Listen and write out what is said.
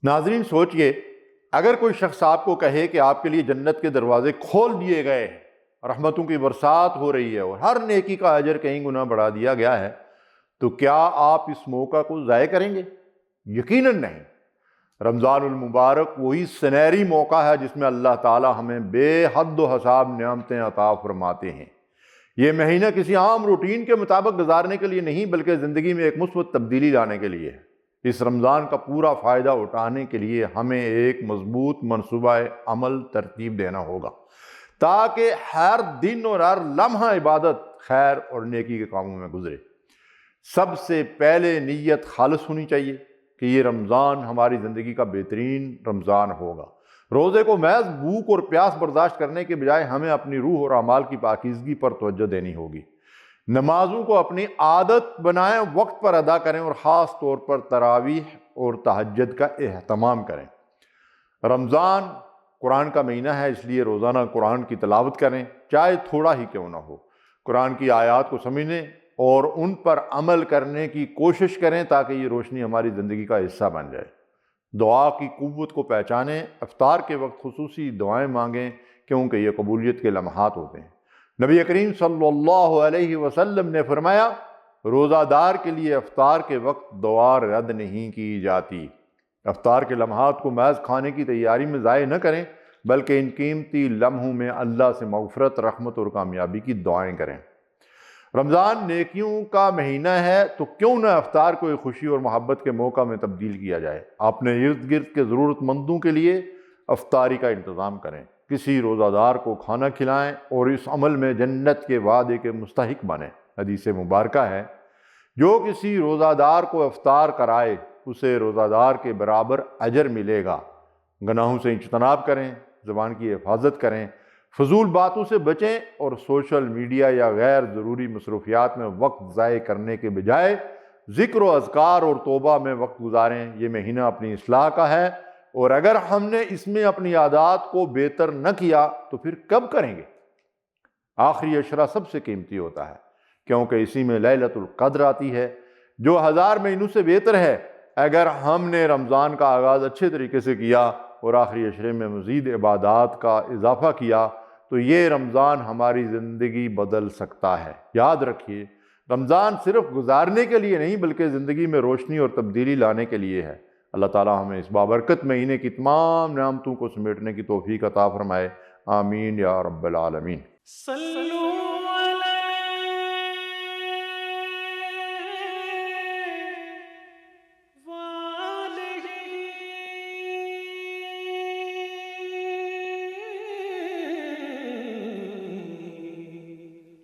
ناظرین سوچئے، اگر کوئی شخص آپ کو کہے کہ آپ کے لیے جنت کے دروازے کھول دیے گئے ہیں، رحمتوں کی برسات ہو رہی ہے اور ہر نیکی کا اجر کہیں گنا بڑھا دیا گیا ہے، تو کیا آپ اس موقع کو ضائع کریں گے؟ یقیناً نہیں۔ رمضان المبارک وہی سنہری موقع ہے جس میں اللہ تعالی ہمیں بے حد و حساب نعمتیں عطا فرماتے ہیں۔ یہ مہینہ کسی عام روٹین کے مطابق گزارنے کے لیے نہیں، بلکہ زندگی میں ایک مثبت تبدیلی لانے کے لیے ہے۔ اس رمضان کا پورا فائدہ اٹھانے کے لیے ہمیں ایک مضبوط منصوبہ عمل ترتیب دینا ہوگا، تاکہ ہر دن اور ہر لمحہ عبادت، خیر اور نیکی کے کاموں میں گزرے۔ سب سے پہلے نیت خالص ہونی چاہیے کہ یہ رمضان ہماری زندگی کا بہترین رمضان ہوگا۔ روزے کو محض بھوک اور پیاس برداشت کرنے کے بجائے ہمیں اپنی روح اور اعمال کی پاکیزگی پر توجہ دینی ہوگی۔ نمازوں کو اپنی عادت بنائیں، وقت پر ادا کریں اور خاص طور پر تراویح اور تہجد کا اہتمام کریں۔ رمضان قرآن کا مہینہ ہے، اس لیے روزانہ قرآن کی تلاوت کریں، چاہے تھوڑا ہی کیوں نہ ہو۔ قرآن کی آیات کو سمجھنے اور ان پر عمل کرنے کی کوشش کریں تاکہ یہ روشنی ہماری زندگی کا حصہ بن جائے۔ دعا کی قوت کو پہچانیں، افطار کے وقت خصوصی دعائیں مانگیں کیونکہ یہ قبولیت کے لمحات ہوتے ہیں۔ نبی کریم صلی اللہ علیہ وسلم نے فرمایا، روزہ دار کے لیے افطار کے وقت دعا رد نہیں کی جاتی۔ افطار کے لمحات کو محض کھانے کی تیاری میں ضائع نہ کریں، بلکہ ان قیمتی لمحوں میں اللہ سے مغفرت، رحمت اور کامیابی کی دعائیں کریں۔ رمضان نیکیوں کا مہینہ ہے، تو کیوں نہ افطار کو ایک خوشی اور محبت کے موقع میں تبدیل کیا جائے۔ اپنے ارد گرد کے ضرورت مندوں کے لیے افطاری کا انتظام کریں، کسی روزہ دار کو کھانا کھلائیں اور اس عمل میں جنت کے وعدے کے مستحق بنیں۔ حدیث مبارکہ ہے، جو کسی روزہ دار کو افطار کرائے اسے روزہ دار کے برابر اجر ملے گا۔ گناہوں سے اجتناب کریں، زبان کی حفاظت کریں، فضول باتوں سے بچیں اور سوشل میڈیا یا غیر ضروری مصروفیات میں وقت ضائع کرنے کے بجائے ذکر و اذکار اور توبہ میں وقت گزاریں۔ یہ مہینہ اپنی اصلاح کا ہے، اور اگر ہم نے اس میں اپنی عادات کو بہتر نہ کیا تو پھر کب کریں گے؟ آخری عشرہ سب سے قیمتی ہوتا ہے، کیونکہ اسی میں لیلۃ القدر آتی ہے، جو 1000 مہینوں سے بہتر ہے۔ اگر ہم نے رمضان کا آغاز اچھے طریقے سے کیا اور آخری عشرے میں مزید عبادات کا اضافہ کیا تو یہ رمضان ہماری زندگی بدل سکتا ہے۔ یاد رکھیے، رمضان صرف گزارنے کے لیے نہیں بلکہ زندگی میں روشنی اور تبدیلی لانے کے لیے ہے۔ اللہ تعالیٰ ہمیں اس بابرکت مہینے کی تمام نعمتوں کو سمیٹنے کی توفیق عطا فرمائے، آمین یا رب العالمین۔